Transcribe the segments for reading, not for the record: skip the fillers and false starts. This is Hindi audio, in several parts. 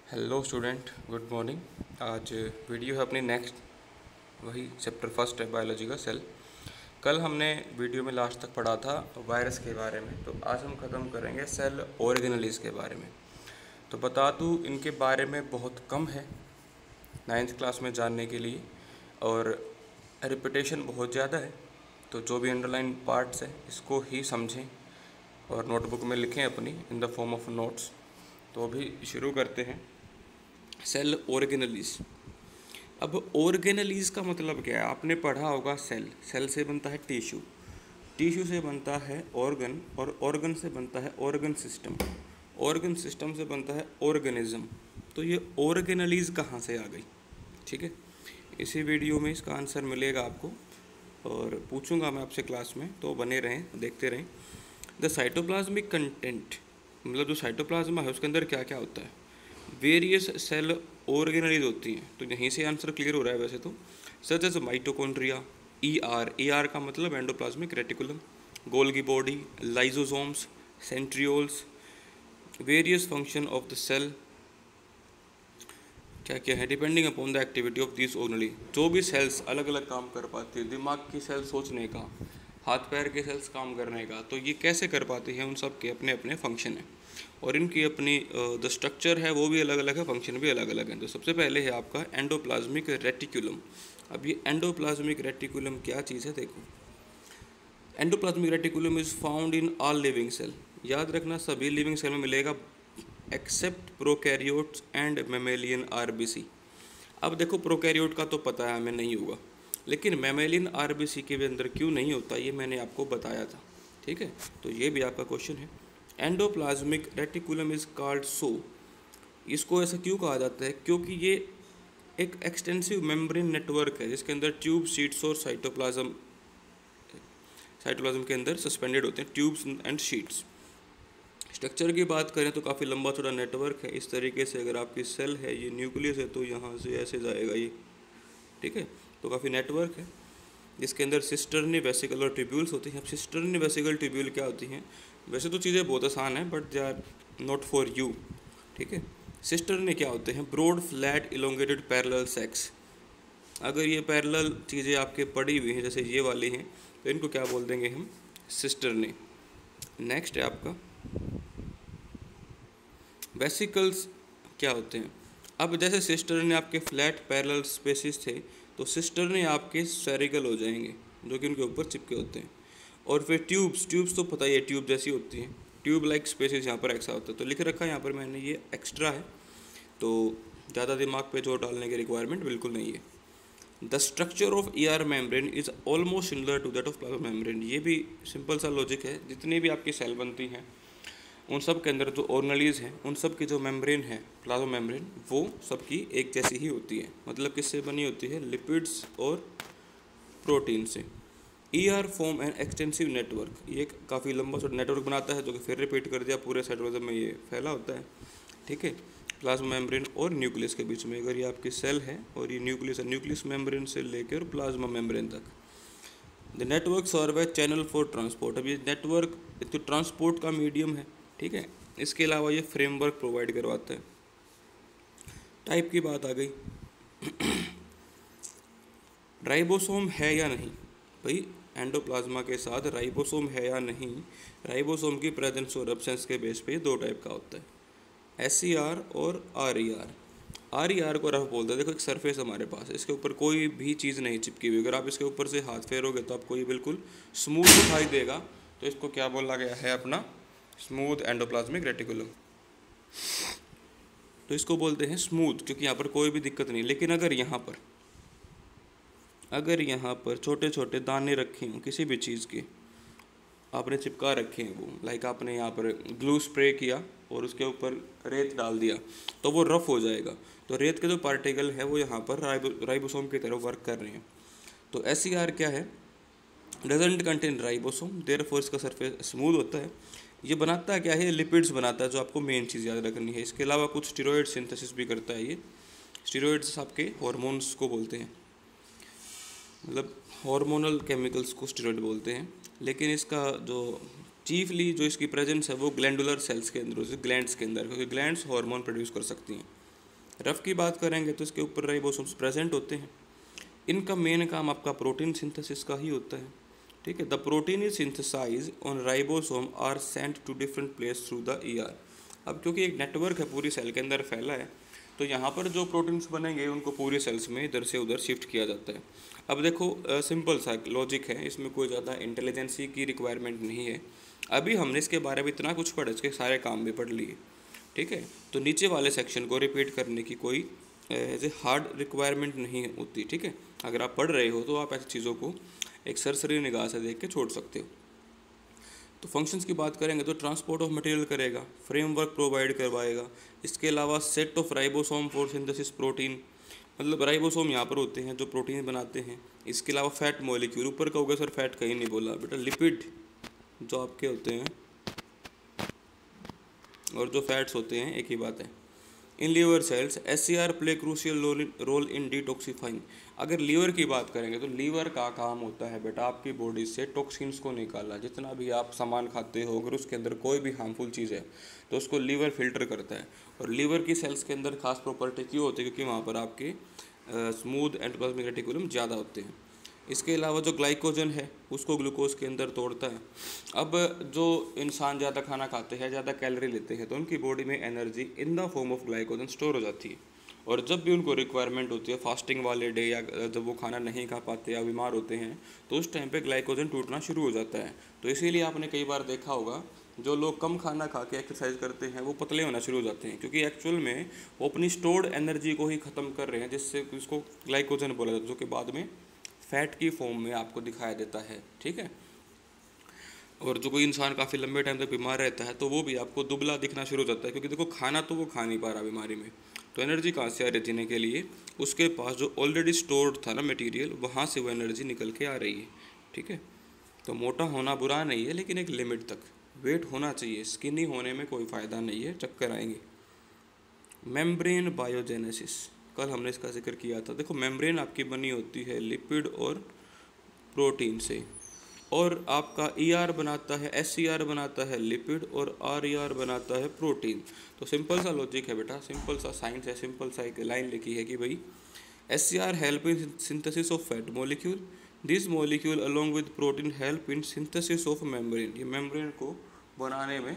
Hello student, good morning. आज वीडियो है अपनी नेक्स्ट, वही चैप्टर फर्स्ट है बायोलॉजी का, सेल। कल हमने वीडियो में लास्ट तक पढ़ा था वायरस के बारे में, तो आज हम ख़त्म करेंगे सेल ऑर्गेनेलिज के बारे में। तो बता दूँ, इनके बारे में बहुत कम है 9th क्लास में जानने के लिए, और रिपीटेशन बहुत ज़्यादा है। तो जो भी अंडरलाइन पार्ट्स है इसको ही समझें और नोटबुक में लिखें अपनी in the form of notes. तो अभी शुरू करते हैं। Cell organelles. अब ऑर्गेनेलिज का मतलब क्या है? आपने पढ़ा होगा सेल। सेल से बनता है टिश्यू, टिश्यू से बनता है ऑर्गन, और ऑर्गन से बनता है ऑर्गन सिस्टम, ऑर्गन सिस्टम से बनता है ऑर्गेनिज्म। तो ये ऑर्गेनेलिज कहाँ से आ गई? ठीक है, इसी वीडियो में इसका आंसर मिलेगा आपको और पूछूंगा मैं आपसे क्लास में, तो बने रहें, देखते रहें। द साइटोप्लाज्मिक कंटेंट, मतलब जो साइटोप्लाज्मा है उसके अंदर क्या क्या होता है? वेरियस सेल ऑर्गेनेलिज होती हैं। तो यहीं से आंसर क्लियर हो रहा है वैसे तो। सच एज माइटोकॉन्ड्रिया, ER का मतलब endoplasmic reticulum, Golgi body, lysosomes, centrioles. Various function of the cell क्या क्या है? Depending upon the activity of this only. जो भी सेल्स अलग अलग काम कर पाती है, दिमाग की सेल सोचने का, हाथ पैर के सेल्स काम करने का, तो ये कैसे कर पाती है? उन सब के अपने अपने फंक्शन हैं और इनकी अपनी जो स्ट्रक्चर है वो भी अलग अलग है, फंक्शन भी अलग अलग है। तो सबसे पहले है आपका एंडोप्लाज्मिक रेटिकुलम। अब ये एंडोप्लाज्मिक रेटिकुलम क्या चीज़ है? देखो, endoplasmic reticulum is found in all living cell. याद रखना, सभी लिविंग सेल में मिलेगा except prokaryotes and mammalian RBC। अब देखो, प्रोकैरियोट का तो पता है हमें नहीं होगा, लेकिन मेमेलियन RBC के भी अंदर क्यों नहीं होता ये मैंने आपको बताया था। ठीक है, तो ये भी आपका क्वेश्चन है। एंडोप्लाज्मिक रेटिकुलम इज कॉल्ड सो, इसको ऐसा क्यों कहा जाता है? क्योंकि ये एक एक्सटेंसिव मेम्ब्रेन नेटवर्क है जिसके अंदर ट्यूब, शीट्स और साइटोप्लाज्म के अंदर सस्पेंडेड होते हैं, ट्यूब्स एंड शीट्स। स्ट्रक्चर की बात करें तो काफ़ी लंबा चौड़ा नेटवर्क है। इस तरीके से अगर आपकी सेल है, ये न्यूक्लियस है, तो यहाँ से ऐसे जाएगा ये। ठीक है, तो काफ़ी नेटवर्क है जिसके अंदर सिस्टर्नी वेसिकल और ट्यूब्यूल्स होती हैं। अब सिस्टर्नी वेसिकल ट्यूब्यूल क्या होती हैं? वैसे तो चीज़ें बहुत आसान हैं, but they are not for you. ठीक है, सिस्टर्नी क्या होते हैं? Broad flat elongated parallel sacs. अगर ये पैरेलल चीज़ें आपके पड़ी हुई हैं, जैसे ये वाली हैं, तो इनको क्या बोल देंगे हम? सिस्टर्नी। नेक्स्ट है आपका वेसिकल्स। क्या होते हैं? अब जैसे सिस्टर ने आपके फ्लैट पैरेलल स्पेसिस थे, तो सिस्टर ने आपके स्फेरिकल हो जाएंगे जो कि उनके ऊपर चिपके होते हैं। और फिर ट्यूब्स तो पता ही है, ट्यूब जैसी होती हैं, ट्यूब लाइक स्पेसिस यहाँ पर एक्स्ट्रा होता है। तो लिख रखा है यहाँ पर मैंने, ये एक्स्ट्रा है, तो ज़्यादा दिमाग पे जोर डालने की रिक्वायरमेंट बिल्कुल नहीं है। The structure of ER membrane is almost similar to that of plasma membrane. ये भी सिंपल सा लॉजिक है, जितनी भी आपकी सेल बनती हैं उन सब के अंदर जो ऑर्गेनेलिज हैं उन सब की जो मेम्ब्रेन है, प्लाज्मा मेम्ब्रेन, वो सबकी एक जैसी ही होती है। मतलब किससे बनी होती है? लिपिड्स और प्रोटीन से। ER form an extensive network, ये काफ़ी लंबा चौड़ा नेटवर्क बनाता है जो कि फिर रिपीट कर दिया, पूरे साइटोप्लाज्म में ये फैला होता है। ठीक है, प्लाज्मा मेम्ब्रेन और न्यूक्लियस के बीच में, अगर ये आपकी सेल है और ये न्यूक्लियस है, न्यूक्लियस मेम्ब्रेन से लेकर प्लाज्मा मेम्ब्रेन तक। द नेटवर्क सर्व है चैनल फॉर ट्रांसपोर्ट। अब ये नेटवर्क एक तो ट्रांसपोर्ट का मीडियम है, ठीक है, इसके अलावा ये फ्रेमवर्क प्रोवाइड करवाता है। टाइप की बात आ गई, राइबोसोम है या नहीं? भाई, एंडोप्लाज्मा के साथ राइबोसोम है या नहीं? राइबोसोम की प्रेजेंस और एब्सेंस के बेस पे दो टाइप का होता है, SCR और RER। RER को रफ बोलते हैं। देखो, एक सरफेस हमारे पास है, इसके ऊपर कोई भी चीज़ नहीं चिपकी हुई, अगर आप इसके ऊपर से हाथ फेरोगे तो आपको ये बिल्कुल स्मूथ दिखाई देगा, तो इसको क्या बोला गया है? अपना स्मूथ एंडोप्लाज्मिक रेटिकुलम। तो इसको बोलते हैं स्मूथ, क्योंकि यहाँ पर कोई भी दिक्कत नहीं। लेकिन अगर यहाँ पर छोटे छोटे दाने रखे हों किसी भी चीज़ के, आपने चिपका रखे हैं वो, लाइक आपने यहाँ पर ग्लू स्प्रे किया और उसके ऊपर रेत डाल दिया, तो वो रफ हो जाएगा। तो रेत के जो पार्टिकल है वो यहाँ पर राइबोसोम की तरह वर्क कर रहे हैं। तो SCR क्या है? डजेंट कंटेन राइबोसोम, देयरफॉर इसका सरफेस स्मूथ होता है। ये बनाता है क्या है? लिपिड्स बनाता है, जो आपको मेन चीज़ याद रखनी है। इसके अलावा कुछ स्टेरॉयड सिंथेसिस भी करता है ये। स्टेरॉयड्स आपके हार्मोन्स को बोलते हैं, मतलब हार्मोनल केमिकल्स को स्टेरॉयड बोलते हैं। लेकिन इसका जो चीफली जो इसकी प्रेजेंस है वो ग्लैंडुलर सेल्स के अंदर, ग्लैंड्स के अंदर, क्योंकि ग्लैंड्स हार्मोन प्रोड्यूस कर सकती हैं। रफ की बात करेंगे तो इसके ऊपर राइबोसोम्स प्रेजेंट होते हैं। इनका मेन काम आपका प्रोटीन सिंथेसिस का ही होता है, ठीक है। The protein is synthesise on ribosome are sent to different place through the ER. अब क्योंकि एक नेटवर्क है पूरी सेल के अंदर फैला है, तो यहाँ पर जो प्रोटीन्स बनेंगे उनको पूरी सेल्स में इधर से उधर शिफ्ट किया जाता है। अब देखो सिंपल सा लॉजिक है, इसमें कोई ज़्यादा इंटेलिजेंसी की रिक्वायरमेंट नहीं है। अभी हमने इसके बारे में इतना कुछ पढ़ा, इसके सारे काम भी पढ़ लिए, ठीक है। तो नीचे वाले सेक्शन को रिपीट करने की कोई ऐसे हार्ड रिक्वायरमेंट नहीं होती, ठीक है। अगर आप पढ़ रहे हो तो आप ऐसी चीज़ों को एक सरसरी निगाह से देख के छोड़ सकते हो। तो फंक्शंस की बात करेंगे तो ट्रांसपोर्ट ऑफ मटेरियल करेगा, फ्रेमवर्क प्रोवाइड करवाएगा। इसके अलावा set of ribosome for synthesis protein, मतलब राइबोसोम यहाँ पर होते हैं जो प्रोटीन बनाते हैं। इसके अलावा फैट मॉलिक्यूल, ऊपर का होगा सर फैट कहीं नहीं बोला बेटा, लिपिड जो आपके होते हैं और जो फैट्स होते हैं एक ही बात है। In liver cells SCR play crucial role in detoxifying. अगर लीवर की बात करेंगे तो लीवर का काम होता है बेटा आपकी बॉडी से टॉक्सिन्स को निकालना। जितना भी आप सामान खाते हो अगर उसके अंदर कोई भी हार्मफुल चीज़ है तो उसको लीवर फिल्टर करता है। और लीवर की सेल्स के अंदर खास प्रॉपर्टी क्यों होती है, क्योंकि वहाँ पर आपके स्मूथ एंडोप्लाज्मिक रेटिकुलम ज़्यादा होते हैं। इसके अलावा जो ग्लाइकोजन है उसको ग्लूकोज के अंदर तोड़ता है। अब जो इंसान ज़्यादा खाना खाते हैं, ज़्यादा कैलोरी लेते हैं, तो उनकी बॉडी में energy in the form of glycogen store हो जाती है। और जब भी उनको रिक्वायरमेंट होती है फास्टिंग वाले डे या जब वो खाना नहीं खा पाते या बीमार होते हैं, तो उस टाइम पे ग्लाइकोजन टूटना शुरू हो जाता है। तो इसीलिए आपने कई बार देखा होगा जो लोग कम खाना खा के एक्सरसाइज करते हैं वो पतले होना शुरू हो जाते हैं, क्योंकि एक्चुअल में वो अपनी स्टोर्ड एनर्जी को ही ख़त्म कर रहे हैं, जिससे उसको ग्लाइकोजन बोला जाता है, जो कि बाद में फैट की फॉर्म में आपको दिखाया देता है, ठीक है। और जो कोई इंसान काफ़ी लंबे टाइम तक बीमार रहता है तो वो भी आपको दुबला दिखना शुरू हो जाता है, क्योंकि देखो खाना तो वो खा नहीं पा रहा बीमारी में, तो एनर्जी कहाँ से आ रही जीने के लिए, उसके पास जो ऑलरेडी स्टोर्ड था ना मटेरियल, वहाँ से वो एनर्जी निकल के आ रही है, ठीक है। तो मोटा होना बुरा नहीं है, लेकिन एक लिमिट तक वेट होना चाहिए। स्किनी होने में कोई फ़ायदा नहीं है, चक्कर आएंगे। मेम्ब्रेन बायोजेनेसिस, कल हमने इसका जिक्र किया था। देखो मेम्ब्रेन आपकी बनी होती है लिपिड और प्रोटीन से, और आपका ER बनाता है, SCR बनाता है लिपिड, और RER बनाता है प्रोटीन। तो सिंपल सा लॉजिक है बेटा, सिंपल सा साइंस है, सिंपल सा एक लाइन लिखी है कि भाई SCR help in synthesis of fat molecule, this molecule along with protein help in synthesis of membrane. ये मेम्ब्रेन को बनाने में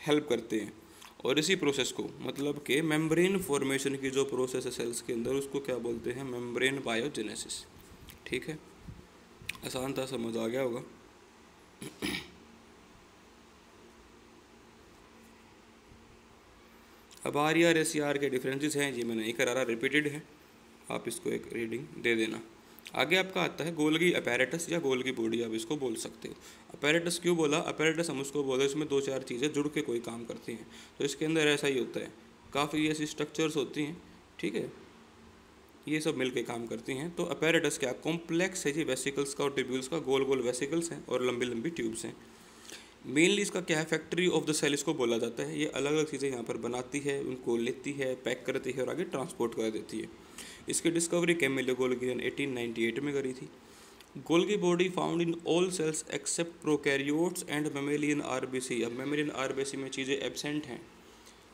हेल्प करते हैं। और इसी प्रोसेस को, मतलब कि मेम्ब्रेन फॉर्मेशन की जो प्रोसेस है सेल्स के अंदर, उसको क्या बोलते हैं, मेम्ब्रेन बायोजेनेसिस, ठीक है। आसान था, समझ आ गया होगा। अब RER SCR के डिफरेंसेस हैं, जी मैं नहीं करा रहा, रिपीटेड है, आप इसको एक रीडिंग दे देना। आगे आपका आता है गोल्गी अपैरेटस या गोल्गी बॉडी, आप इसको बोल सकते हो। अपैरेटस क्यों बोला, अपैरेटस हम उसको बोले इसमें 2-4 चीज़ें जुड़ के कोई काम करती हैं, तो इसके अंदर ऐसा ही होता है, काफ़ी ऐसी स्ट्रक्चर्स होती हैं, ठीक है, ये सब मिलके काम करती हैं। तो अपैरेटस क्या कॉम्प्लेक्स है जी, वेसिकल्स का और ट्यूब्यूल्स का, गोल गोल वेसिकल्स हैं और लंबी लंबी ट्यूब्स हैं। मेनली इसका क्या है, फैक्ट्री ऑफ द सेल इसको बोला जाता है। ये अलग अलग चीज़ें यहाँ पर बनाती है, उनको लेती है, पैक करती है और आगे ट्रांसपोर्ट कर देती है। इसकी डिस्कवरी कैमिलो गोल्गी ने 1898 में करी थी। Golgi body found in all cells except prokaryotes and mammalian RBC। अब मेमेलियन RBC में चीज़ें एब्सेंट हैं,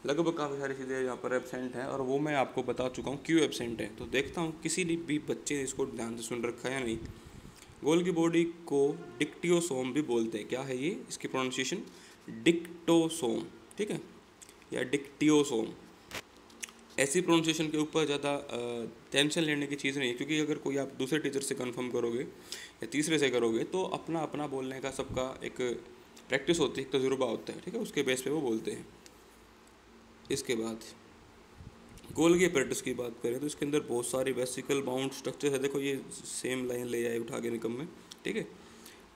लगभग काफ़ी सारी चीज़ें यहाँ पर एब्सेंट हैं, और वो मैं आपको बता चुका हूँ क्यों एब्सेंट है। तो देखता हूँ किसी भी बच्चे ने इसको ध्यान से सुन रखा है या नहीं। गोल्गी बॉडी को डिक्टियोसोम भी बोलते हैं। क्या है ये, इसकी प्रोनाउंसिएशन डिक्टोसोम, ठीक है, या डिक्टियोसोम। ऐसी प्रोनाउंसिएशन के ऊपर ज़्यादा टेंशन लेने की चीज़ नहीं है, क्योंकि अगर कोई आप दूसरे टीचर से कंफर्म करोगे या तीसरे से करोगे तो अपना अपना बोलने का सबका एक प्रैक्टिस होती है, एक तजुर्बा होता है, ठीक है, उसके बेस पे वो बोलते हैं। इसके बाद गोल्गी अपैरेटस की बात करें तो इसके अंदर बहुत सारी वेसिकल बाउंड स्ट्रक्चर है। देखो ये सेम लाइन ले आए उठा के निकम में, ठीक है,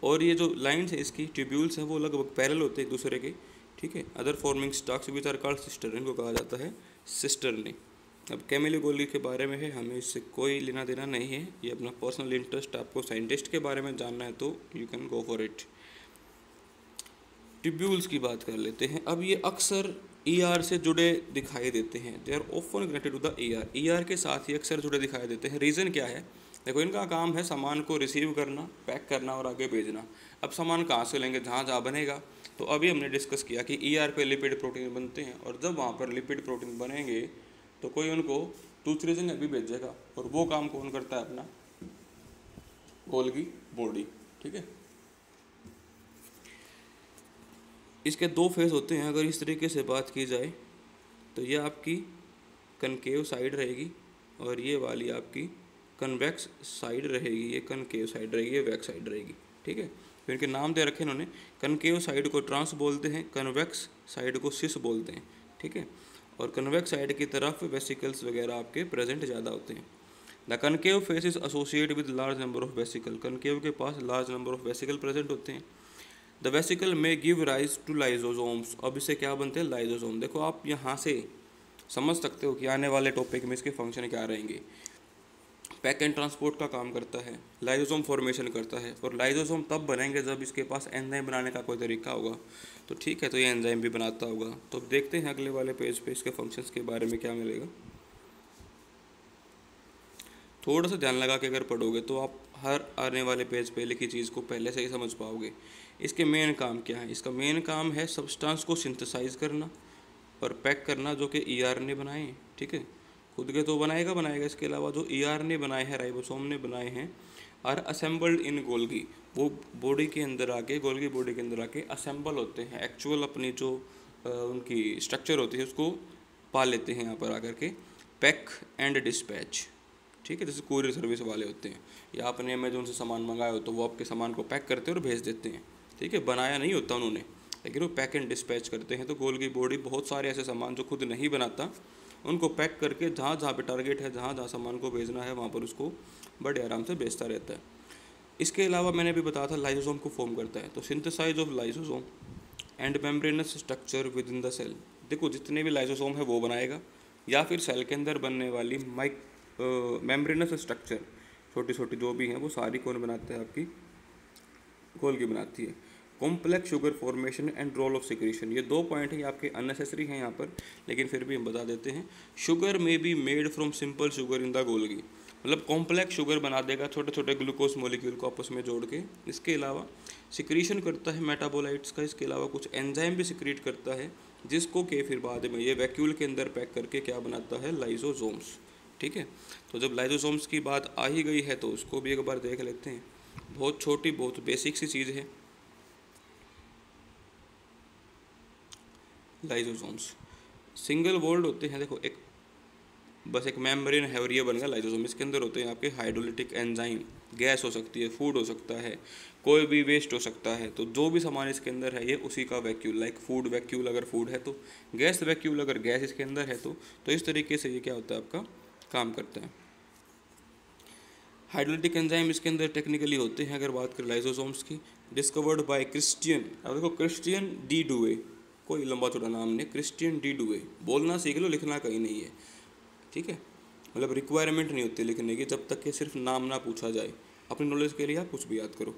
और ये जो लाइन्स है इसकी ट्यूब्यूल्स हैं वो लगभग पैरेलल होते हैं एक दूसरे के, ठीक है। Other forming stalks which are called sister, इनको कहा जाता है सिस्टरनी। अब कैमिलो गोल्गी के बारे में है, हमें इससे कोई लेना देना नहीं है, ये अपना पर्सनल इंटरेस्ट, आपको साइंटिस्ट के बारे में जानना है तो you can go for it. Tubules की बात कर लेते हैं। अब ये अक्सर ER से जुड़े दिखाई देते हैं, they are often connected to the ER के साथ ही अक्सर जुड़े दिखाई देते हैं। रीज़न क्या है, देखो इनका काम है सामान को रिसीव करना, पैक करना और आगे भेजना। अब सामान कहाँ से लेंगे, जहाँ जहाँ बनेगा। तो अभी हमने डिस्कस किया कि ER पे लिपिड प्रोटीन बनते हैं, और जब वहाँ पर लिपिड प्रोटीन बनेंगे तो कोई उनको दूसरी जगह भी भेजेगा, और वो काम कौन करता है? अपना गोल्गी बॉडी। ठीक है, इसके दो फेस होते हैं। अगर इस तरीके से बात की जाए तो ये आपकी कनकेव साइड रहेगी और ये वाली आपकी कन्वेक्स साइड रहेगी। ये कनकेव साइड रहेगी, ये वैक्स साइड रहेगी। ठीक है, फिर इनके नाम दे रखे इन्होंने। कनकेव साइड को ट्रांस बोलते हैं, कन्वेक्स साइड को सिस बोलते हैं। ठीक है, और कन्वेक्स साइड की तरफ वेसिकल्स वगैरह आपके प्रेजेंट ज़्यादा होते हैं। The concave face is associated with large number of vesicle. Concave के पास large number of vesicle present होते हैं। The vesicle may give rise to lysosomes. अब इससे क्या बनते हैं? लाइजोसोम। देखो आप यहाँ से समझ सकते हो कि आने वाले टॉपिक में इसके फंक्शन क्या रहेंगे। पैक एंड ट्रांसपोर्ट का काम करता है, लाइजोसोम फॉर्मेशन करता है, और लाइजोसोम तब बनेंगे जब इसके पास एंजाइम बनाने का कोई तरीका होगा। तो ठीक है, तो ये एंजाइम भी बनाता होगा। तो देखते हैं अगले वाले पेज पे इसके फंक्शंस के बारे में क्या मिलेगा। थोड़ा सा ध्यान लगा के अगर पढ़ोगे तो आप हर आने वाले पेज पे लिखी चीज़ को पहले से ही समझ पाओगे। इसके मेन काम क्या है? इसका मेन काम है सब्सटेंस को सिंथेसाइज करना और पैक करना, जो कि ईआरएनए बनाए। ठीक है, खुद के तो बनाएगा। इसके अलावा जो ईआरएनए बनाए हैं, राइबोसोम ने बनाए हैं, आर असेंबल्ड इन गोल्गी। वो बॉडी के अंदर आके, गोल्गी बॉडी के अंदर आके असेंबल होते हैं। एक्चुअल अपनी जो उनकी स्ट्रक्चर होती है उसको पा लेते हैं यहाँ पर आकर के। Pack and dispatch. ठीक है, जैसे कोरियर सर्विस वाले होते हैं, या आपने अमेजोन से सामान मंगाया हो तो वो आपके सामान को पैक करते हैं और भेज देते हैं। ठीक है, बनाया नहीं होता उन्होंने, लेकिन वो पैक एंड डिस्पैच करते हैं। तो गोल्गी बॉडी बहुत सारे ऐसे सामान जो खुद नहीं बनाता, उनको पैक करके जहाँ जहाँ पे टारगेट है, जहाँ जहाँ सामान को भेजना है, वहाँ पर उसको बड़े आराम से भेजता रहता है। इसके अलावा मैंने भी बताया था लाइसोसोम को फॉर्म करता है। तो synthesise of lysosome and membranous structure within the cell. देखो जितने भी लाइसोसोम है वो बनाएगा, या फिर सेल के अंदर बनने वाली मेम्ब्रेनस स्ट्रक्चर छोटी छोटी जो भी हैं वो सारी कौन बनाते हैं? आपकी गोल्गी बनाती है। Complex sugar formation and role of secretion. ये दो पॉइंट हैं, आपके अननेसेसरी हैं यहाँ पर, लेकिन फिर भी हम बता देते हैं। शुगर में be made from simple sugar in the Golgi. मतलब कॉम्प्लेक्स शुगर बना देगा, छोटे छोटे ग्लूकोज मॉलिक्यूल को आपस में जोड़ के। इसके अलावा सिक्रीशन करता है मेटाबोलाइट्स का। इसके अलावा कुछ एंजाइम भी सिक्रीट करता है, जिसको के फिर बाद में ये वैक्यूल के अंदर पैक करके क्या बनाता है? लाइसोसोम्स। ठीक है, तो जब लाइसोसोम्स की बात आ ही गई है तो उसको भी एक बार देख लेते हैं। बहुत छोटी, बहुत बेसिक सी चीज़ है लाइसोसोम्स। सिंगल वॉल्ड होते हैं। देखो एक बस एक मेम्ब्रेन है और ये बन गया लाइसोसोम। इसके अंदर होते हैं आपके हाइड्रोलिटिक एंजाइम। गैस हो सकती है, फूड हो सकता है, कोई भी वेस्ट हो सकता है। तो जो भी सामान इसके अंदर है ये उसी का वैक्यूल, लाइक फूड वैक्यूल अगर फूड है तो, गैस वैक्यूल अगर गैस इसके अंदर है तो इस तरीके से ये क्या होता है? आपका काम करता है। हाइड्रोलिटिक एंजाइम इसके अंदर टेक्निकली होते हैं। अगर बात करें लाइसोसोम्स की, डिस्कवर्ड बाय क्रिश्चियन। अब देखो क्रिश्चियन डी डुवे, कोई लंबा चौड़ा नाम नहीं, क्रिश्चियन डी डुवे। बोलना सीख लो, लिखना कहीं नहीं है। ठीक है, मतलब रिक्वायरमेंट नहीं होती लिखने की, जब तक कि सिर्फ नाम ना पूछा जाए। अपनी नॉलेज के लिए आप कुछ भी याद करो।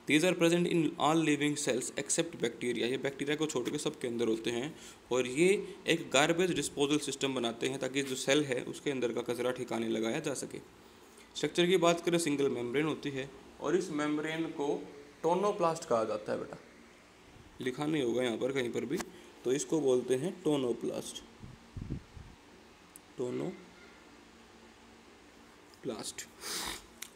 These are present in all living cells except bacteria. ये बैक्टीरिया को छोड़ के सबके अंदर होते हैं, और ये एक गार्बेज डिस्पोजल सिस्टम बनाते हैं ताकि जो सेल है उसके अंदर का कचरा ठिकाने लगाया जा सके। स्ट्रक्चर की बात करें, सिंगल मेम्ब्रेन होती है, और इस मेम्ब्रेन को टोनोप्लास्ट कहा जाता है। बेटा लिखा नहीं होगा यहाँ पर कहीं पर भी, तो इसको बोलते हैं टोनोप्लास्ट। टोनोप्लास्ट।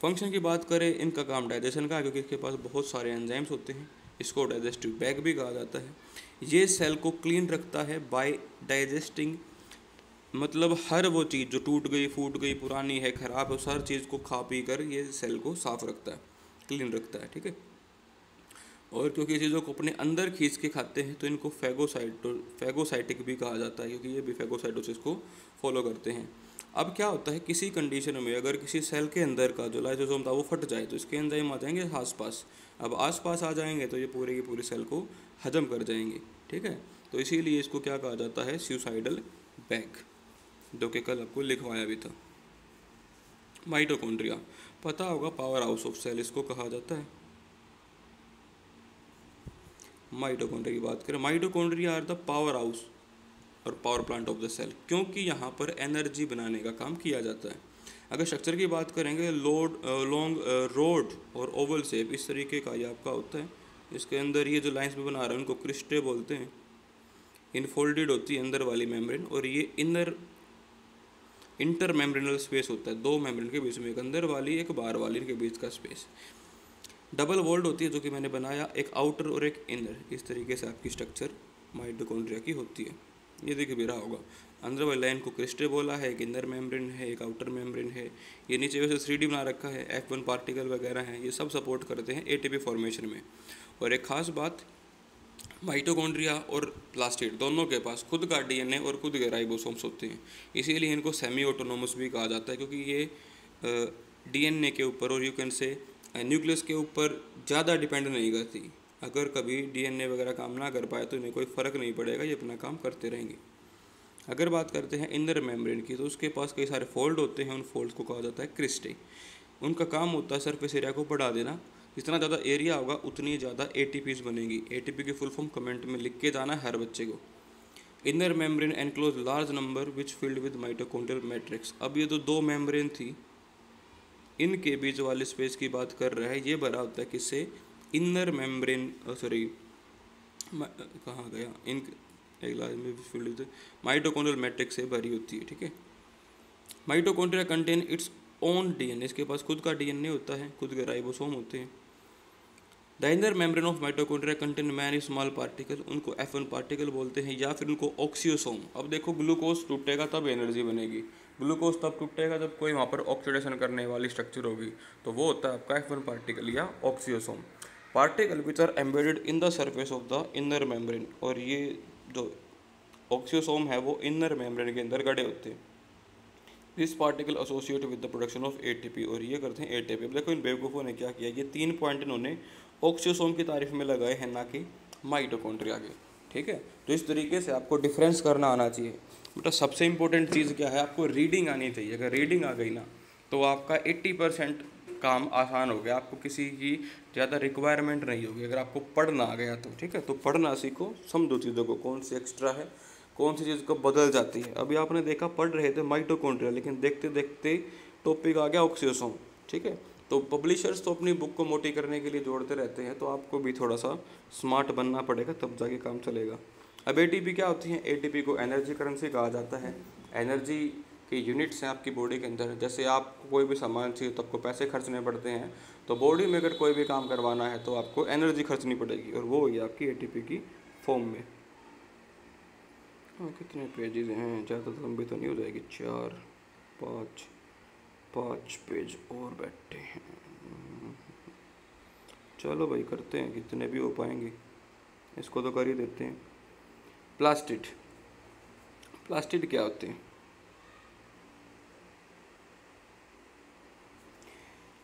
फंक्शन की बात करें, इनका काम डाइजेशन का, क्योंकि इसके पास बहुत सारे एंजाइम्स होते हैं। इसको डाइजेस्टिव बैग भी कहा जाता है। ये सेल को क्लीन रखता है बाय डाइजेस्टिंग। मतलब हर वो चीज़ जो टूट गई, फूट गई, पुरानी है, ख़राब है, उस हर चीज़ को खा पी कर ये सेल को साफ रखता है, क्लीन रखता है। ठीक है, और क्योंकि ये चीज़ों को अपने अंदर खींच के खाते हैं तो इनको फैगोसाइटिक भी कहा जाता है, क्योंकि ये भी फैगोसाइटोसिस को फॉलो करते हैं। अब क्या होता है, किसी कंडीशन में अगर किसी सेल के अंदर का जो लाइसोसोम था वो फट जाए तो इसके एंजाइम आ जाएंगे आसपास। अब आसपास आ जाएंगे तो ये पूरे की पूरी सेल को हजम कर जाएंगे। ठीक है, तो इसीलिए इसको क्या कहा जाता है? सुसाइडल बैग, जो कि कल आपको लिखवाया भी था। माइटोकॉन्ड्रिया पता होगा, पावर हाउस ऑफ सेल इसको कहा जाता है। माइटोकॉन्ड्रिया की बात करें, mitochondria are the power house और power plant of the cell, क्योंकि यहाँ पर एनर्जी बनाने का काम किया जाता है। अगर स्ट्रक्चर की बात करेंगे, लॉन्ग रोड और ओवल शेप इस तरीके का ये आपका होता है। इसके अंदर ये जो लाइंस में बना रहे हैं उनको क्रिस्टे बोलते हैं। इनफोल्डेड होती है अंदर वाली मेम्ब्रेन, और ये इनर इंटर मेम्ब्रेनल स्पेस होता है, दो मेम्ब्रेन के बीच में, एक अंदर वाली एक बाहर वाली, इनके बीच का स्पेस। डबल वॉल्ड होती है जो कि मैंने बनाया, एक आउटर और एक इनर। इस तरीके से आपकी स्ट्रक्चर माइटोकॉन्ड्रिया की होती है। ये देख भी रहा होगा, अंदर वाली लाइन को क्रिस्टे बोला है, एक इनर मेम्ब्रेन है, एक आउटर मेम्ब्रेन है। ये नीचे वैसे 3D बना रखा है, F1 पार्टिकल वगैरह हैं, ये सब सपोर्ट करते हैं ATP फॉर्मेशन में। और एक खास बात, माइटोकॉन्ड्रिया और प्लास्टिड दोनों के पास खुद का DNA और खुद के राइबोसोम्स होते हैं, इसीलिए इनको सेमी ऑटोनोमस भी कहा जाता है, क्योंकि ये DNA के ऊपर और यू कैन से न्यूक्लियस के ऊपर ज़्यादा डिपेंड नहीं करती। अगर कभी DNA वगैरह काम ना कर पाए तो इन्हें कोई फ़र्क नहीं पड़ेगा, ये अपना काम करते रहेंगे। अगर बात करते हैं इनर मेम्ब्रेन की, तो उसके पास कई सारे फोल्ड होते हैं, उन फोल्ड्स को कहा जाता है क्रिस्टे। उनका काम होता है सरफेस एरिया को बढ़ा देना, जितना ज़्यादा एरिया होगा उतनी ज़्यादा ATPs बनेगी। ATP की फुल फॉर्म कमेंट में लिख के जाना है हर बच्चे को। Inner membrane enclose large number which filled with mitochondrial matrix. अब ये जो दो मेम्ब्रेन थी, इनके बीच वाले स्पेस की बात कर रहा है, ये भरा होता है किससे, इनर मेम्ब्रेन, सॉरी कहाँ गया, इन एक लार्ज में फिल्ड विद माइटोकॉन्ड्रियल मैट्रिक्स से भरी होती है। ठीक है, mitochondria contain its own DNA, इसके पास खुद का DNA होता है, खुद के राइबोसोम होते हैं। The inner membrane of mitochondria contain many small particle, उनको F1 पार्टिकल बोलते हैं, या फिर उनको ऑक्सियोसोम। अब देखो, ग्लूकोज टूटेगा तब एनर्जी बनेगी, ग्लूकोज तब टूटेगा जब कोई वहाँ पर ऑक्सीडेशन करने वाली स्ट्रक्चर होगी, तो वो होता है आपका F1 पार्टिकल या oxysome. Particle which are embedded in the surface of the inner membrane, और ये जो ऑक्सियोसोम है वो इनर मेम्ब्रेन के अंदर गड़े होते हैं। This particle associate with the production of ATP, और ये करते हैं ATP। अब देखो इन बेवकूफ़ों ने क्या किया, ये 3 पॉइंट इन्होंने ऑक्सियोसोम की तारीफ में लगाए हैं, ना कि माइटोकॉन्ड्रिया के। ठीक है, तो इस तरीके से आपको डिफरेंस करना आना चाहिए। बेटा सबसे इंपॉर्टेंट चीज़ क्या है, आपको रीडिंग आनी चाहिए। अगर रीडिंग आ गई ना तो आपका 80% काम आसान हो गया, आपको किसी की ज़्यादा रिक्वायरमेंट नहीं होगी। अगर आपको पढ़ना आ गया तो ठीक है, तो पढ़ना सीखो, समझो चीज़ों को, कौन सी एक्स्ट्रा है, कौन सी चीज़ को बदल जाती है। अभी आपने देखा पढ़ रहे थे माइटोकॉन्ड्रिया, लेकिन देखते देखते टॉपिक आ गया ऑक्सियोसोम। ठीक है, तो पब्लिशर्स तो अपनी बुक को मोटी करने के लिए जोड़ते रहते हैं, तो आपको भी थोड़ा सा स्मार्ट बनना पड़ेगा, तब जाके काम चलेगा। अब ATP क्या होती है, ATP को एनर्जी करेंसी कहा जाता है। एनर्जी के यूनिट्स हैं आपकी बॉडी के अंदर। जैसे आपको कोई भी सामान चाहिए तो आपको पैसे खर्चने पड़ते हैं, तो बॉडी में अगर कोई भी काम करवाना है तो आपको एनर्जी खर्चनी पड़ेगी, और वो होगी आपकी ATP की फॉर्म में। हाँ, कितने पेजेस हैं, ज़्यादा लंबी तो नहीं हो जाएगी, 4 5 पेज और बैठे हैं। चलो भाई करते हैं, कितने भी हो पाएंगे, इसको तो कर ही देते हैं। प्लास्टिड, प्लास्टिड क्या होते हैं,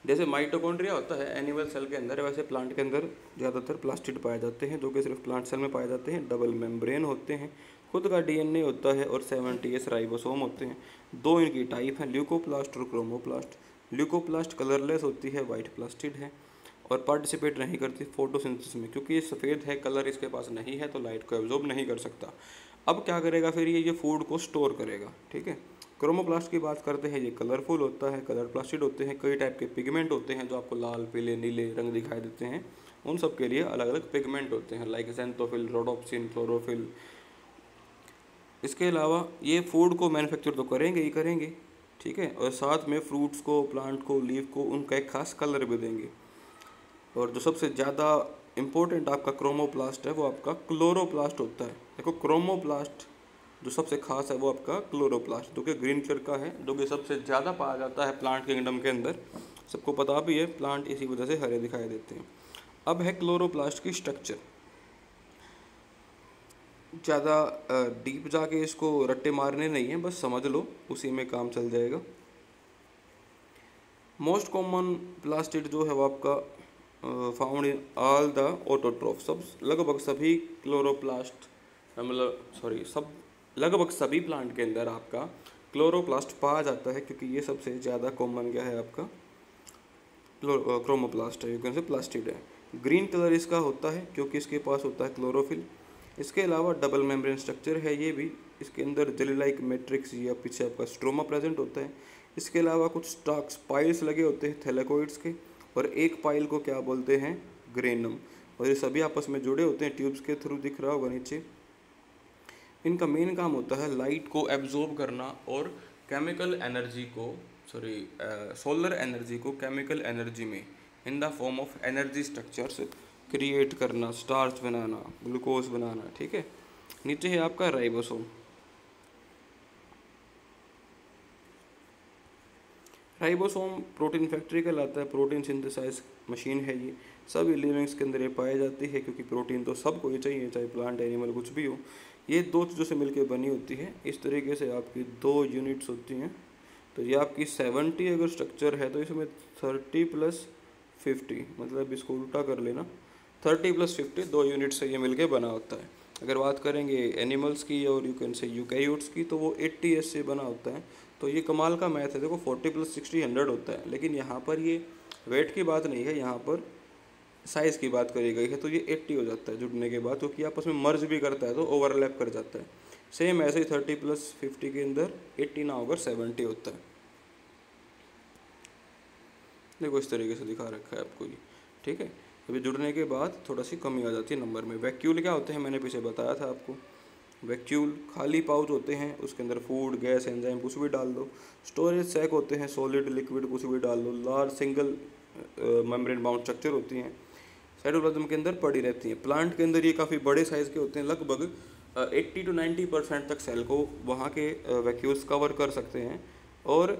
जैसे माइटोकॉन्ड्रिया होता है एनिमल सेल के अंदर, वैसे प्लांट के अंदर ज़्यादातर प्लास्टिड पाए जाते हैं, जो कि सिर्फ प्लांट सेल में पाए जाते हैं। डबल मेम्ब्रेन होते हैं, खुद का DNA होता है, और 70S राइबोसोम होते हैं। दो इनकी टाइप हैं, ल्यूकोप्लास्ट और क्रोमोप्लास्ट। ल्यूकोप्लास्ट कलरलेस होती है, वाइट प्लास्टिड है, और पार्टिसिपेट नहीं करती फोटोसिंथेसिस में, क्योंकि ये सफ़ेद है, कलर इसके पास नहीं है, तो लाइट को एब्जॉर्ब नहीं कर सकता। अब क्या करेगा फिर, ये फूड को स्टोर करेगा। ठीक है, क्रोमोप्लास्ट की बात करते हैं, ये कलरफुल होता है, कलर प्लास्टिड होते हैं। कई टाइप के पिगमेंट होते हैं जो आपको लाल, पीले, नीले रंग दिखाई देते हैं, उन सब के लिए अलग अलग पिगमेंट होते हैं, लाइक ज़ैंथोफिल, रोडोप्सिन, क्लोरोफिल। इसके अलावा ये फूड को मैन्युफैक्चर तो करेंगे ही करेंगे, ठीक है, और साथ में फ्रूट्स को, प्लांट को, लीफ को, उनका एक खास कलर भी देंगे। और जो सबसे ज़्यादा इम्पोर्टेंट आपका क्रोमोप्लास्ट है, वो आपका क्लोरोप्लास्ट होता है। देखो क्रोमोप्लास्ट जो सबसे खास है वो आपका क्लोरोप्लास्ट, जो कि ग्रीन कलर का है, जो कि सबसे ज़्यादा पाया जाता है प्लांट किंगडम के अंदर। सबको पता भी है, प्लांट इसी वजह से हरे दिखाई देते हैं। अब है क्लोरोप्लास्ट की स्ट्रक्चर। ज़्यादा डीप जाके इसको रट्टे मारने नहीं है, बस समझ लो, उसी में काम चल जाएगा। मोस्ट कॉमन प्लास्टिड जो है वो आपका found in all the autotroph, सब लगभग सभी क्लोरोप्लास्ट, मतलब लगभग सभी प्लांट के अंदर आपका क्लोरोप्लास्ट पाया जाता है, क्योंकि ये सबसे ज़्यादा कॉमन क्या है आपका क्रोमोप्लास्ट है, यू कैन से प्लास्टिड है। ग्रीन कलर इसका होता है क्योंकि इसके पास होता है क्लोरोफिल। इसके अलावा डबल मेम्ब्रेन स्ट्रक्चर है ये भी, इसके अंदर जेली लाइक मैट्रिक्स या पीछे आपका स्ट्रोमा प्रेजेंट होता है। इसके अलावा कुछ स्टॉक्स पाइल्स लगे होते हैं थैलेकोइड्स के, और एक पाइल को क्या बोलते हैं, ग्रेनम, और ये सभी आपस में जुड़े होते हैं, ट्यूब्स के थ्रू दिख रहा होगा नीचे। इनका मेन काम होता है लाइट को एब्जॉर्ब करना और केमिकल एनर्जी को सोलर एनर्जी को केमिकल एनर्जी में in the form of energy structures create करना, स्टार्च बनाना, ग्लूकोज बनाना। ठीक है, नीचे है आपका राइबोसोम। राइबोसोम प्रोटीन फैक्ट्री कहलाता है, प्रोटीन सिंथेसाइज मशीन है ये। सभी लिविंग्स के अंदर ये पाई जाती है, क्योंकि प्रोटीन तो सबको ही चाहिए, चाहे प्लांट एनिमल कुछ भी हो। ये दो चीज़ों से मिलकर बनी होती है। इस तरीके से आपकी दो यूनिट्स होती हैं। तो ये आपकी 70 अगर स्ट्रक्चर है तो इसमें 30 + 50, मतलब इसको उल्टा कर लेना, 30 + 50 दो यूनिट से ये मिलके बना होता है। अगर बात करेंगे एनिमल्स की और यू कैन से यूकैरियोट्स की, तो वो 80S से बना होता है। तो ये कमाल का मैथ है। देखो 40 + 60 100 होता है, लेकिन यहाँ पर ये वेट की बात नहीं है, यहाँ पर साइज़ की बात करी गई है। तो ये 80 हो जाता है जुड़ने के बाद, क्योंकि आपस में मर्ज भी करता है तो ओवरलैप कर जाता है। सेम ऐसे ही 30 + 50 के अंदर 80 ना होकर 70 होता है। देखो इस तरीके से दिखा रखा है आपको ये। ठीक है, अभी जुड़ने के बाद थोड़ा सी कमी आ जाती है नंबर में। वैक्यूल क्या होते हैं मैंने पीछे बताया था आपको। वैक्यूल खाली पाउच होते हैं, उसके अंदर फूड, गैस, एंजाइम कुछ भी डाल दो। स्टोरेज सैक होते हैं, सॉलिड लिक्विड कुछ भी डाल दो। Large single membrane bound structure होती हैं, साइटोप्लाज्म के अंदर पड़ी रहती हैं। प्लांट के अंदर ये काफ़ी बड़े साइज़ के होते हैं, लगभग 80 to 90% तक सेल को वहाँ के वैक्यूल्स कवर कर सकते हैं। और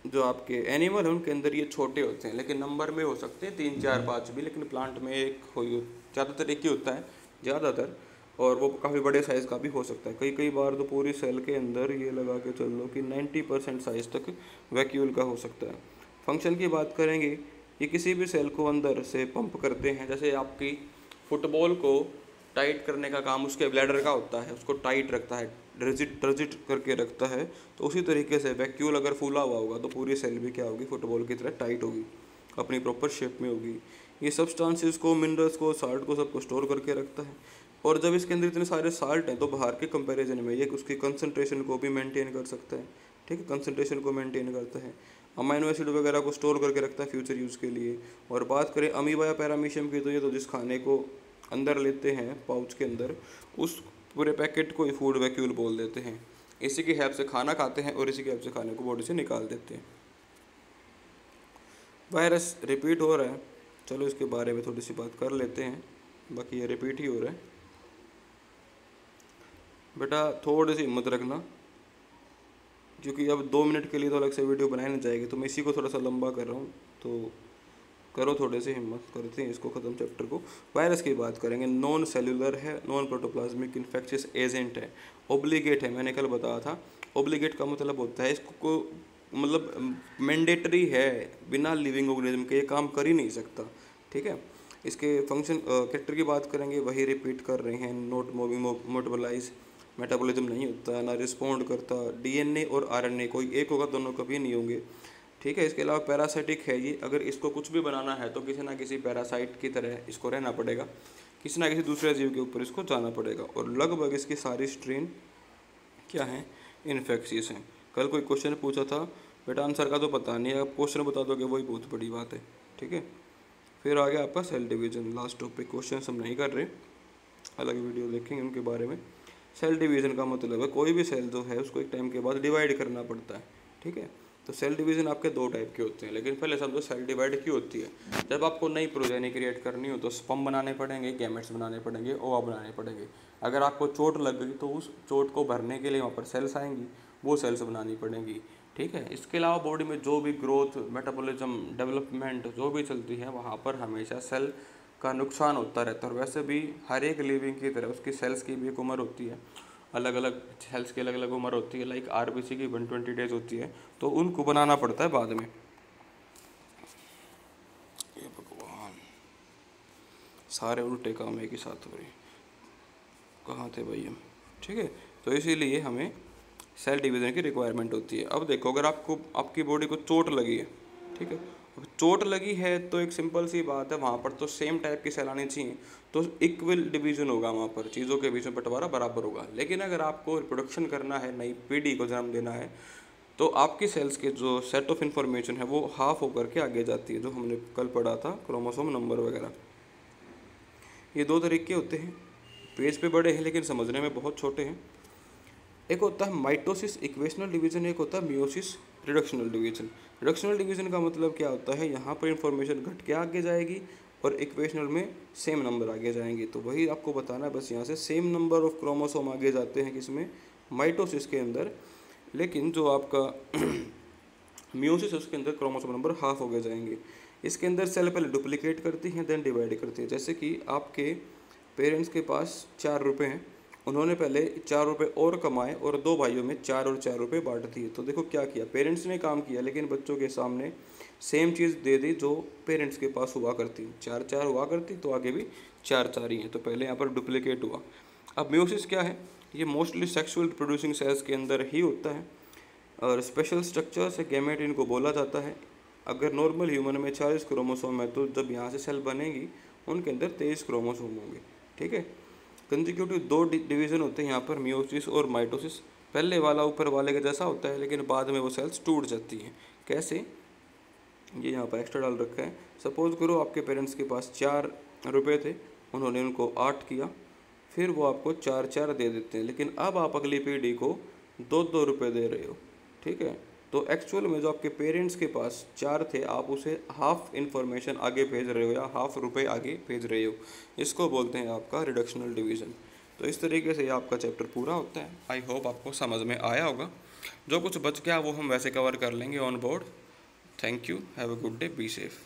जो आपके एनिमल हैं उनके अंदर ये छोटे होते हैं, लेकिन नंबर में हो सकते हैं 3 4 5 भी, लेकिन प्लांट में एक हो, ज़्यादातर एक ही होता है ज़्यादातर। और वो काफ़ी बड़े साइज़ का भी हो सकता है। कई बार तो पूरी सेल के अंदर ये लगा के चल लो कि 90% साइज़ तक वैक्यूल का हो सकता है। फंक्शन की बात करेंगे, ये किसी भी सेल को अंदर से पंप करते हैं। जैसे आपकी फुटबॉल को टाइट करने का काम उसके ब्लैडर का होता है, उसको टाइट रखता है, रिजिड करके रखता है। तो उसी तरीके से वैक्यूल अगर फूला हुआ होगा तो पूरी सेल भी क्या होगी, फुटबॉल की तरह टाइट होगी, अपनी प्रॉपर शेप में होगी। ये सब्सटेंसेस को, मिनरल्स को, साल्ट को, सबको स्टोर करके रखता है। और जब इसके अंदर इतने सारे साल्ट हैं तो बाहर के कंपैरिजन में ये उसकी कंसंट्रेशन को भी मेंटेन कर सकता है। ठीक है, कंसंट्रेशन को मेंटेन करता है। अमाइनो एसिड वगैरह को स्टोर करके रखता है फ्यूचर यूज़ के लिए। और बात करें अमीबा या पैरामीशियम की, तो ये तो जिस खाने को अंदर लेते हैं पाउच के अंदर, उस पूरे पैकेट को फूड वैक्यूल बोल देते हैं। इसी की हेल्प से खाना खाते हैं और इसी की हेल्प से खाने को बॉडी से निकाल देते हैं। वायरस रिपीट हो रहा है, चलो इसके बारे में थोड़ी सी बात कर लेते हैं। बाकी ये रिपीट ही हो रहा है। बेटा थोड़ी सी हिम्मत रखना, क्योंकि अब 2 मिनट के लिए तो अलग से वीडियो बनाई नहीं जाएगी, तो मैं इसी को थोड़ा सा लंबा कर रहा हूँ। तो करो थोड़े से हिम्मत, करते हैं इसको ख़त्म चैप्टर को। वायरस की बात करेंगे। नॉन सेलुलर है, नॉन प्रोटोप्लाज्मिक इन्फेक्शियस एजेंट है, ऑब्लिगेट है। मैंने कल बताया था, ऑब्लिगेट का मतलब होता है इसको मतलब मैंडेटरी है, बिना लिविंग ऑर्गेनिज्म के ये काम कर ही नहीं सकता। ठीक है, इसके फंक्शन कैरेक्टर की बात करेंगे, वही रिपीट कर रहे हैं। नॉट मूविंग, मोटाबोलाइज, मेटाबॉलिज्म नहीं होता, ना रिस्पॉन्ड करता। डीएनए और आरएनए कोई एक होगा, दोनों कभी नहीं होंगे। ठीक है, इसके अलावा पैरासाइटिक है ये। अगर इसको कुछ भी बनाना है तो किसी ना किसी पैरासाइट की तरह इसको रहना पड़ेगा, किसी ना किसी दूसरे जीव के ऊपर इसको जाना पड़ेगा। और लगभग इसकी सारी स्ट्रेन क्या है, इन्फेक्शियस हैं। कल कोई क्वेश्चन पूछा था, बेटा आंसर का तो पता नहीं है, आप क्वेश्चन बता दोगे वही बहुत बड़ी बात है। ठीक है, फिर आ गया आपका cell division. Last topic, question हम नहीं कर रहे, अलग वीडियो देखेंगे उनके बारे में। सेल डिवीज़न का मतलब है कोई भी सेल जो है उसको एक टाइम के बाद डिवाइड करना पड़ता है। ठीक है, तो सेल डिवीज़न आपके 2 टाइप के होते हैं, लेकिन पहले समझो सेल डिवाइड क्यों होती है। जब आपको नई प्रोजेनी क्रिएट करनी हो तो स्पर्म बनाने पड़ेंगे, गैमेट्स बनाने पड़ेंगे, ओवा बनाने पड़ेंगे। अगर आपको चोट लग गई तो उस चोट को भरने के लिए वहाँ पर सेल्स आएंगी, वो सेल्स बनानी पड़ेंगी। ठीक है, इसके अलावा बॉडी में जो भी ग्रोथ, मेटाबॉलिज्म, डेवलपमेंट जो भी चलती है, वहाँ पर हमेशा सेल का नुकसान होता रहता है। और वैसे भी हर एक लिविंग की तरह उसकी सेल्स की भी एक उम्र होती है, अलग अलग सेल्स की अलग अलग उम्र होती है। लाइक आरबीसी की 120 डेज होती है, तो उनको बनाना पड़ता है बाद में। ये भगवान, सारे उल्टे काम एक ही साथ हो रहे, कहाँ थे भाई हम। ठीक है, तो इसीलिए हमें सेल डिवीज़न की रिक्वायरमेंट होती है। अब देखो, अगर आपको आपकी बॉडी को चोट लगी है, ठीक है, चोट लगी है तो एक सिंपल सी बात है, वहाँ पर तो सेम टाइप की सेल आनी चाहिए, तो इक्वल डिवीज़न होगा, वहाँ पर चीज़ों के बीच में बंटवारा बराबर होगा। लेकिन अगर आपको रिप्रोडक्शन करना है, नई पीढ़ी को जन्म देना है, तो आपकी सेल्स के जो सेट ऑफ इन्फॉर्मेशन है वो हाफ होकर के आगे जाती है, जो हमने कल पढ़ा था, क्रोमोसोम नंबर वगैरह। ये 2 तरीके होते हैं, पेज पे बड़े हैं लेकिन समझने में बहुत छोटे हैं। एक होता है माइटोसिस इक्वेशनल डिवीजन, एक होता है meiosis reductional division. Reductional division का मतलब क्या होता है, यहाँ पर इंफॉर्मेशन घट के आगे जाएगी और इक्वेशनल में सेम नंबर आगे जाएंगे। तो वही आपको बताना है बस, यहाँ से सेम नंबर ऑफ क्रोमोसोम आगे जाते हैं किसमें, माइटोसिस के अंदर, लेकिन जो आपका मियोसिस उसके अंदर क्रोमोसोम नंबर हाफ हो गए जाएंगे। इसके अंदर सेल पहले डुप्लीकेट करती हैं देन डिवाइड करती है। जैसे कि आपके पेरेंट्स के पास 4 रुपये हैं, उन्होंने पहले 4 रुपये और कमाए और 2 भाइयों में 4 और 4 रुपये बांट दिए। तो देखो क्या किया, पेरेंट्स ने काम किया लेकिन बच्चों के सामने सेम चीज़ दे दी जो पेरेंट्स के पास हुआ करती, 4 4 हुआ करती तो आगे भी 4 4 ही हैं, तो पहले यहाँ पर डुप्लीकेट हुआ। अब मियोसिस क्या है, ये मोस्टली सेक्सुअल प्रोड्यूसिंग सेल्स के अंदर ही होता है और स्पेशल स्ट्रक्चर से गैमेट इनको बोला जाता है। अगर नॉर्मल ह्यूमन में 40 क्रोमोसोम है तो जब यहाँ से सेल बनेगी उनके अंदर 23 क्रोमोसोम होंगे। ठीक है, कंजिक्यूटिव 2 डिवीज़न होते हैं यहाँ पर, मियोसिस और माइटोसिस। पहले वाला ऊपर वाले के जैसा होता है लेकिन बाद में वो सेल्स टूट जाती हैं। कैसे, ये यहाँ पर एक्स्ट्रा डाल रखा है। सपोज करो आपके पेरेंट्स के पास 4 रुपये थे, उन्होंने उनको 8 किया, फिर वो आपको 4 4 दे देते हैं, लेकिन अब आप अगली पीढ़ी को 2 2 रुपये दे रहे हो। ठीक है, तो एक्चुअल में जो आपके पेरेंट्स के पास 4 थे आप उसे हाफ इन्फॉर्मेशन आगे भेज रहे हो या हाफ रुपए आगे भेज रहे हो, इसको बोलते हैं आपका रिडक्शनल डिवीज़न। तो इस तरीके से आपका चैप्टर पूरा होता है। आई होप आपको समझ में आया होगा। जो कुछ बच गया वो हम वैसे कवर कर लेंगे on board. Thank you, have a good day, be safe.